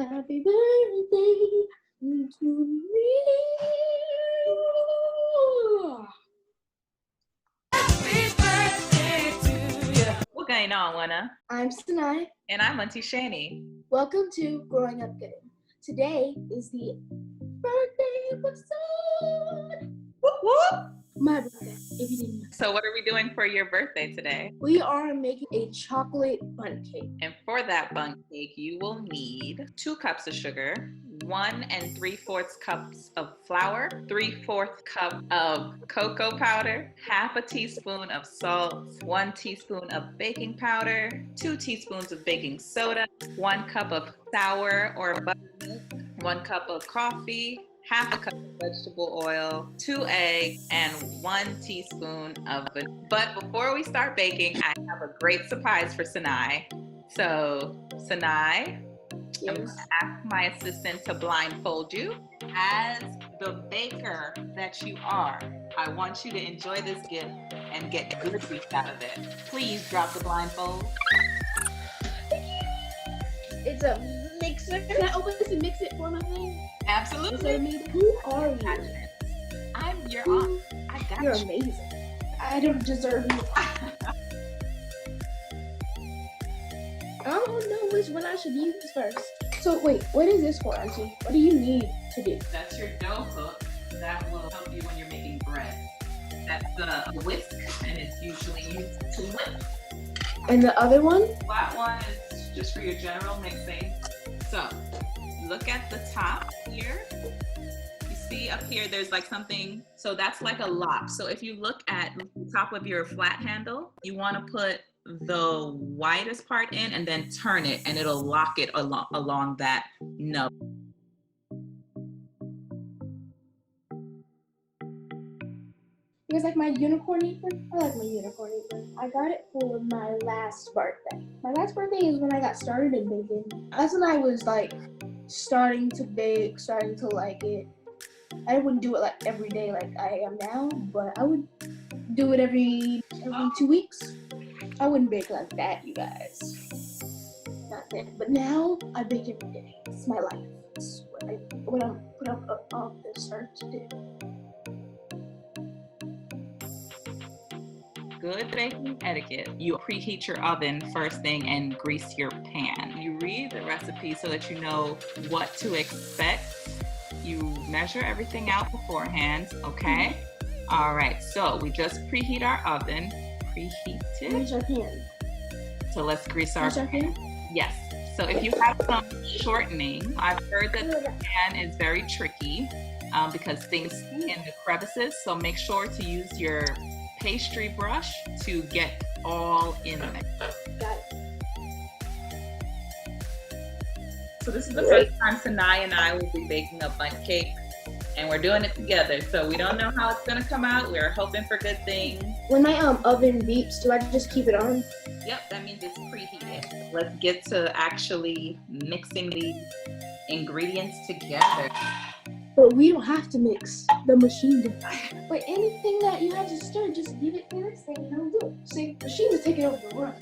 Happy birthday to me. Happy birthday to you. What's going on, Wanna? I'm Sanai. And I'm Auntie Chanie. Welcome to Growing Up Good. Today is the birthday episode. Whoop, whoop. My birthday, if you didn't know. So what are we doing for your birthday today? We are making a chocolate bundt cake. And for that bundt cake, you will need 2 cups of sugar, 1 3/4 cups of flour, 3/4 cup of cocoa powder, half a teaspoon of salt, 1 teaspoon of baking powder, 2 teaspoons of baking soda, 1 cup of sour or buttermilk, 1 cup of coffee, half a cup of vegetable oil, 2 eggs, and 1 teaspoon of vanilla. But before we start baking, I have a great surprise for Sanai. So, Sanai, Yes. I'm going to ask my assistant to blindfold you. As the baker that you are, I want you to enjoy this gift and get good treats out of it. Please drop the blindfold. It's a mixer. Can I open this and mix it for my thing? Absolutely. Who are you? I'm your aunt. I got You're you. amazing. I don't deserve you. I don't know which one I should use first. So wait, what is this for, Auntie? What do you need to do? That's your dough hook. That will help you when you're making bread. That's a whisk, and it's usually used to whip. And the other one? Flat one is just for your general mixing. So, look at the top here. You see up here, there's like something, so that's like a lock. So if you look at the top of your flat handle, you want to put the widest part in and then turn it, and it'll lock it along that nub. You guys like my unicorn apron? I like my unicorn apron. I got it for my last birthday. My last birthday is when I got started in baking. That's when I was like starting to bake, starting to like it. I wouldn't do it like every day like I am now, but I would do it every 2 weeks. I wouldn't bake like that, you guys. Not then. But now I bake every day. It's my life. It's what I'm put up on this earth to do. Good baking etiquette. You preheat your oven first thing and grease your pan. You read the recipe so that you know what to expect. You measure everything out beforehand, okay? All right, so we just preheat our oven. Preheat Grease it. our pan. So let's grease our Grease our pan? Yes. So if you have some shortening, I've heard that the pan is very tricky because things stick in the crevices. So make sure to use your pastry brush to get all in there. Got it. So this is the first time Sanai and I will be baking a bundt cake, and we're doing it together. So we don't know how it's gonna come out. We're hoping for good things. When my oven beeps, do I just keep it on? Yep, that means it's preheated. Let's get to actually mixing the ingredients together. But we don't have to mix. The machine does. But anything that you have to stir, just give it the next thing and I'll do it. See, the machine is taking over the run.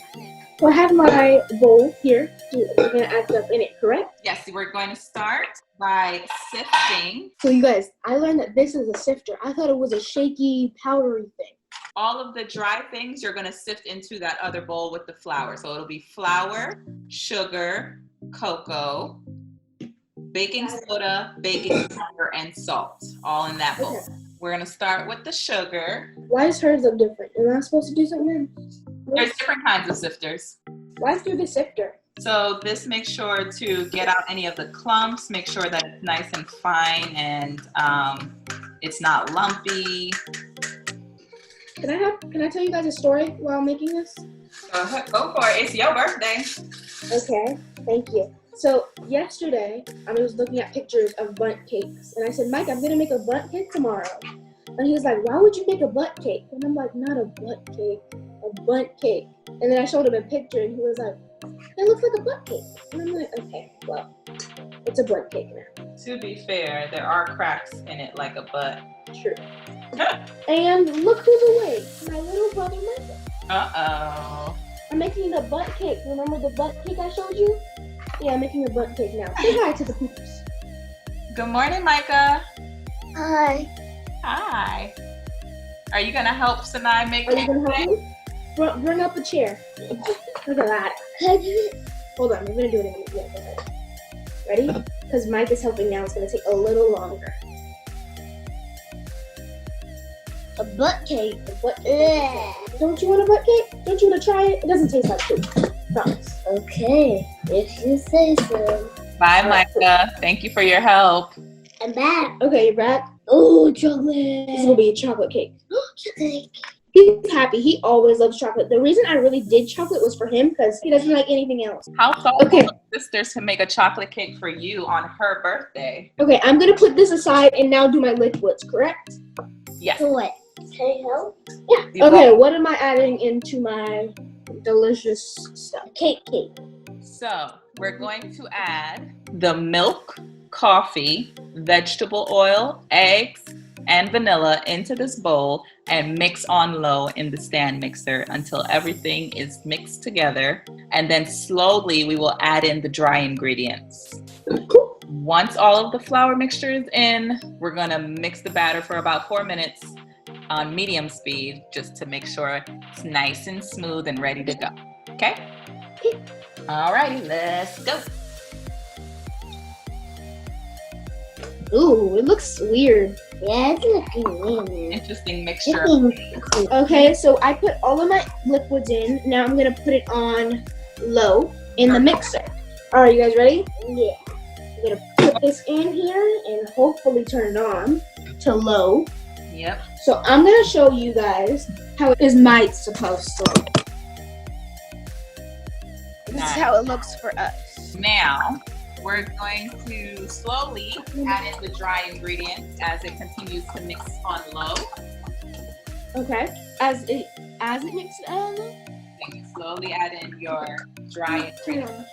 So I have my bowl here. We're gonna add stuff in it, correct? Yes, we're going to start by sifting So you guys, I learned that this is a sifter. I thought it was a shaky, powdery thing. all of the dry things. You're gonna sift into that other bowl with the flour. So it'll be flour, sugar, cocoa, baking soda, baking powder, and salt, all in that bowl. Okay. We're gonna start with the sugar. Why is hers look different? Am I supposed to do something? There's different kinds of sifters. Why through the sifter? So this makes sure to get out any of the clumps, make sure that it's nice and fine and it's not lumpy. Can I tell you guys a story while making this? Go ahead, go for it. It's your birthday. Okay, thank you. So yesterday, I was looking at pictures of bundt cakes, and I said, Mike, I'm gonna make a bundt cake tomorrow. And he was like, why would you make a bundt cake? And I'm like, not a bundt cake, a bundt cake. And then I showed him a picture, and he was like, it looks like a bundt cake. And I'm like, okay, well, it's a bundt cake now. To be fair, there are cracks in it like a butt. True. And look who's awake, my little brother Michael. Uh-oh. I'm making the bundt cake. Remember the bundt cake I showed you? Yeah, I'm making a Bundt cake now. Say hi to the peeps. Good morning, Micah. Hi. Hi. Are you gonna help Sanai make Are you cake gonna today? help me? Bring up a chair. Look at that. Can I do it? Hold on, I'm gonna do it again. Yeah, go ahead. Ready? Because Mike is helping now. It's gonna take a little longer. A butt cake. A Bundt cake. Don't you want a Bundt cake? Don't you want to try it? It doesn't taste like food. Promise. Okay, if you say so. Bye, Micah. Thank you for your help. I'm back. Okay, you're back. Oh, chocolate. This will be a chocolate cake. Chocolate. He's happy. He always loves chocolate. The reason I really did chocolate was for him because he doesn't like anything else. How thoughtful Okay. of sisters to make a chocolate cake for you on her birthday. Okay, I'm gonna put this aside and now do my liquids, correct? Yes. So what? Can I help? Yeah. Okay, what am I adding into my delicious stuff? Cake. So we're going to add the milk, coffee, vegetable oil, eggs, and vanilla into this bowl and mix on low in the stand mixer until everything is mixed together. And then slowly we will add in the dry ingredients. Once all of the flour mixture is in, we're gonna mix the batter for about 4 minutes on medium speed just to make sure it's nice and smooth and ready to go. Okay? Alrighty, let's go. Ooh, it looks weird. Yeah, it's looking weird. Interesting mixture. Okay, so I put all of my liquids in. Now I'm gonna put it on low in the mixer. All right, you guys ready? Yeah. I'm gonna put this in here and hopefully turn it on to low. Yep. So I'm gonna show you guys how it is supposed to look. This is how it looks for us. Now, we're going to slowly add in the dry ingredients as it continues to mix on low. Okay. As it mixes on. And you slowly add in your dry ingredients.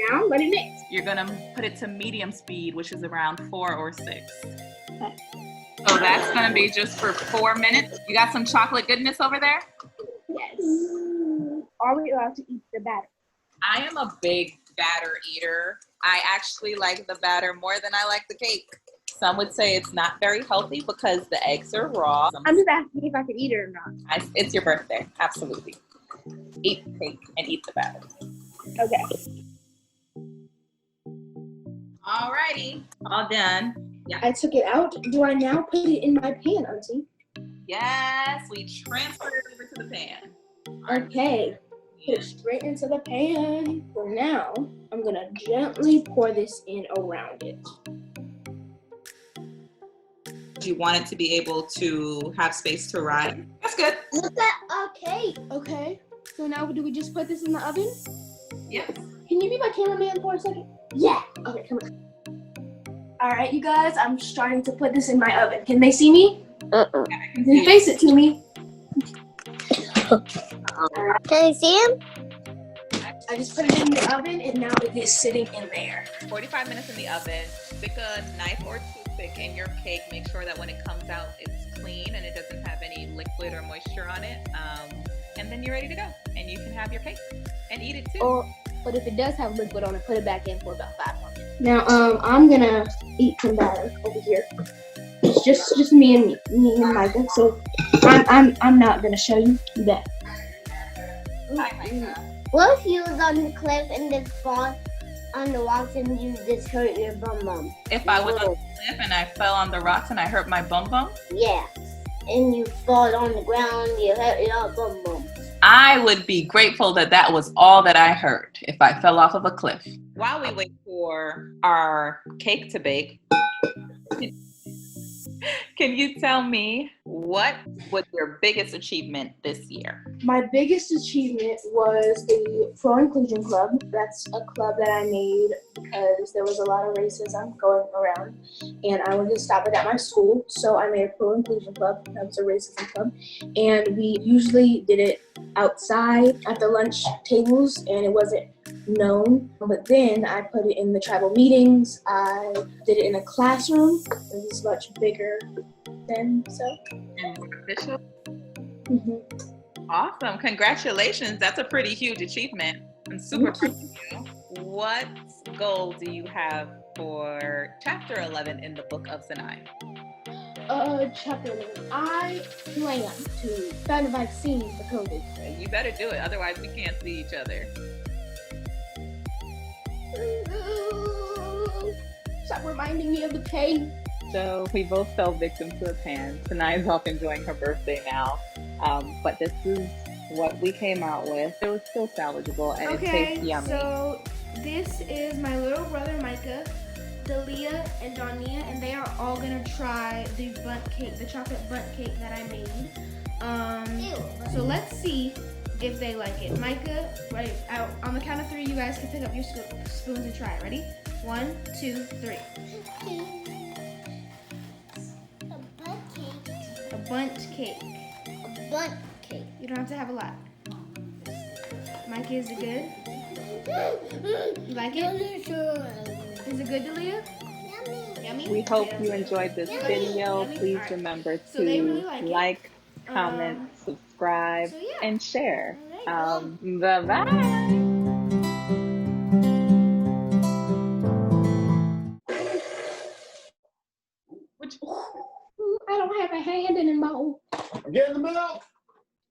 Now let it mix. You're gonna put it to medium speed, which is around 4 or 6. Okay. So that's gonna be just for 4 minutes. You got some chocolate goodness over there? Yes. Are we allowed to eat the batter? I am a big batter eater. I actually like the batter more than I like the cake. Some would say it's not very healthy because the eggs are raw. I'm just asking if I could eat it or not. It's your birthday, absolutely. Eat the cake and eat the batter. Okay. Alrighty, all done. Yeah. I took it out. Do I now put it in my pan, Auntie? Yes, we transfer it over to the pan. Okay. Put it straight into the pan. So now I'm gonna gently pour this in around it. You want it to be able to have space to rise. That's good. Look at our cake. Okay. So now do we just put this in the oven? Yes. Can you be my cameraman for a second? Yeah. Okay, come on. All right, you guys, I'm starting to put this in my oven. Can they see me? Then face it to me. Can I see him? I just put it in the oven and now it is sitting in there. 45 minutes in the oven. Stick a knife or toothpick in your cake. Make sure that when it comes out, it's clean and it doesn't have any liquid or moisture on it. And then you're ready to go. And you can have your cake and eat it too. But if it does have liquid on it, put it back in for about 5 more minutes. Now, I'm gonna eat some batter over here. It's just me and Micah. So I'm not gonna show you that. Bye, Micah. What if you was on the cliff and just fall on the rocks and you just hurt your bum? If I was on the cliff and I fell on the rocks and I hurt my bum, Yeah. And you fall on the ground, you hurt your bum. I would be grateful that that was all that I heard if I fell off of a cliff. While we wait for our cake to bake, can you tell me what was your biggest achievement this year? My biggest achievement was the Pro Inclusion Club. That's a club that I made because there was a lot of racism going around and I wanted to stop it at my school. So I made a Pro Inclusion Club. That was a racism club. And we usually did it outside at the lunch tables and it wasn't known. But then I put it in the tribal meetings. I did it in a classroom. It was much bigger then, so. And more official? Mm-hmm. Awesome. Congratulations. That's a pretty huge achievement. I'm super proud of you. What goal do you have for chapter 11 in the book of Sanai? Chapter 11. I plan to find a vaccine for COVID. You better do it, otherwise we can't see each other. Stop reminding me of the pain. So we both fell victim to a pan. Sanai is off enjoying her birthday now. But this is what we came out with. It was still salvageable and it tastes yummy. So this is my little brother Micah, Dalia, and Dania, and they are all gonna try the Bundt cake, the chocolate Bundt cake that I made. So let's see if they like it. Micah, right out on the count of 3, you guys can pick up your spoons and try it. Ready? 1, 2, 3. A Bundt cake. A Bundt cake. You don't have to have a lot. Micah, is it good? You like it? Is it good, Dalia? Yummy. We hope you enjoyed this video. Please remember to like, comment, subscribe, and share. Bye-bye. I don't have a hand in a bowl. I'm getting the milk.